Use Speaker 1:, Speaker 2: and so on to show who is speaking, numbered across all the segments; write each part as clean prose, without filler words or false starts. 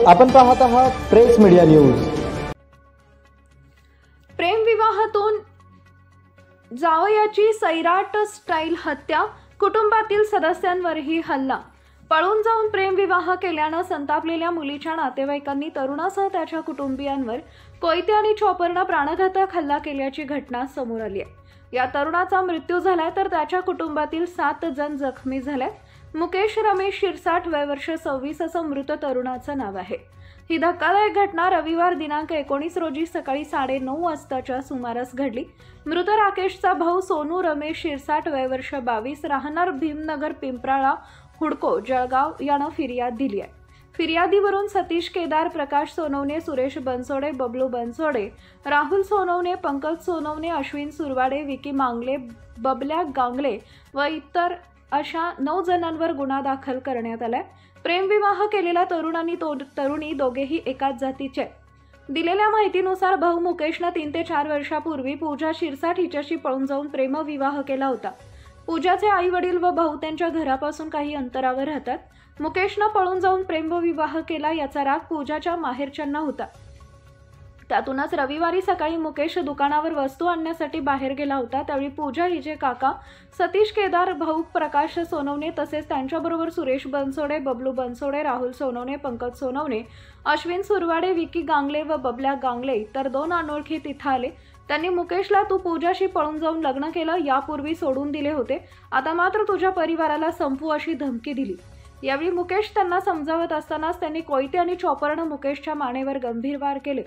Speaker 1: आपण पाहत आहात प्रेस मीडिया न्यूज।
Speaker 2: प्रेमविवाहातून जावयाची सैराट स्टाईल हत्या, कुटुंबातील सदस्यांवरही हल्ला। पळून जाऊन प्रेमविवाह केल्यानं संतापलेल्या मुलीच्या नातेवाईकांनी तरुणासह त्याच्या कुटुंबियांवर कोयते आणि चॉपरने प्राणघातक हल्ला केल्याची घटना समोर आली आहे। या तरुणाचा मृत्यू झालाय तर त्याच्या कुटुंबातील 7 जण जखमी झाले। मुकेश रमेश शिरसाट, वय वर्ष 26 असं मृत तरुणाचं नाव आहे। ही धक्कादायक घटना रविवार दिनांक 19 रोजी सकाळी 9:30 वाजताच्या सुमारास घडली। मृत राकेशचा भाऊ सोनू रमेश शिरसाट, वय वर्ष 22, राहणार भीमनगर पिंपराळा हुडको जळगाव यानं फिर्याद दिली आहे। फिर्यादीवरून सतीश केदार, प्रकाश सोनवणे, सुरेश बनसोडे, बबलू बनसोडे, राहुल सोनवणे, पंकज सोनवणे, अश्विन सुरवाडे, विकी मांगले, बबल्या गांगले व इतर अशा 9 जणांवर गुन्हा दाखल करण्यात आलाय। प्रेमविवाह केलेला तरुण आणि तरुणी दोघेही एकाच जातीचे। दिलेल्या माहितीनुसार भाऊ मुकेशने 3 ते 4 वर्षापूर्वी पूजा शिरसाट हिच्याशी पळून जाऊन प्रेमविवाह केला होता। पूजाचे आई वडील व भाऊ त्यांच्या घरापासून काही अंतरावर राहतात। मुकेशने पळून जाऊन प्रेमविवाह केला याचा राग पूजाच्या माहेरच्यांना होता। त्यातूनच रविवारी सकाळी मुकेश दुकानावर वस्तू आणण्यासाठी बाहेर गेला होता। त्यावेळी पूजा हिचे काका सतीश केदार, भाऊ प्रकाश सोनवणे तसेच त्यांच्याबरोबर सुरेश बनसोडे, बबलू बनसोडे, राहुल सोनवणे, पंकज सोनवणे, अश्विन सुरवाडे, विकी गांगले व बबल्या गांगले तर 2 अनोळखी तिथे आले। त्यांनी मुकेशला तू पूजाशी पळून जाऊन लग्न केलं, यापूर्वी सोडून दिले होते, आता मात्र तुझ्या परिवाराला संपवू अशी धमकी दिली। यावेळी मुकेश त्यांना समजावत असतानाच त्यांनी कोयते आणि चॉपरने मुकेशच्या मानेवर गंभीर वार केले।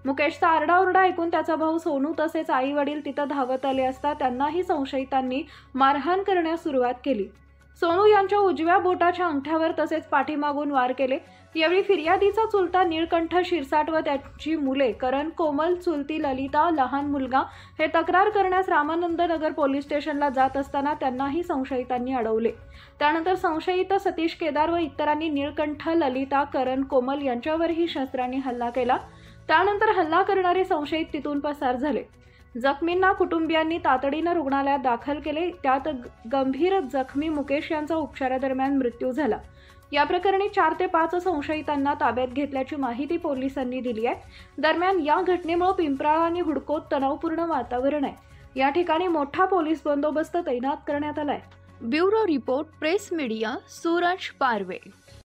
Speaker 2: मुकेशचा आरडाओरडा ऐकून त्याचा भाऊ सोनू तसेच आई वडील तिथं धावत आले असता त्यांनाही संशयितांनी मारहाण करण्यास सुरुवात केली। सोनू यांच्या उजव्या बोटाच्या अंगठ्यावर तसेच पाठीमागून वार केले। यावेळी फिर्यादीचा चुलता निळकंठ शिरसाट व त्याची मुले करण, कोमल, चुलती ललिता, लहान मुलगा हे तक्रार करण्यास रामानंद नगर पोलीस स्टेशनला जात असताना त्यांनाही संशयितांनी अडवले। त्यानंतर संशयित सतीश केदार व इतरांनी निळकंठ, ललिता, करण, कोमल यांच्यावरही शस्त्रांनी हल्ला केला। त्यानंतर हल्ला करणारे संशयित तिथून पसार झाले। जखमींना कुटुंबियांनी तातडीने रुग्णालयात दाखल केले। त्यात गंभीर जखमी मुकेश यांचा उपचारादरम्यान मृत्यू झाला। या प्रकरणी 4 ते 5 संशयितांना ताब्यात घेतल्याची माहिती पोलिसांनी दिली आहे। दरम्यान या घटनेमुळे पिंपराळा आणि हुडकोत तणावपूर्ण वातावरण आहे। या ठिकाणी मोठा पोलीस बंदोबस्त तैनात करण्यात आलाय। Bureau report, press media, Suraj पारवे।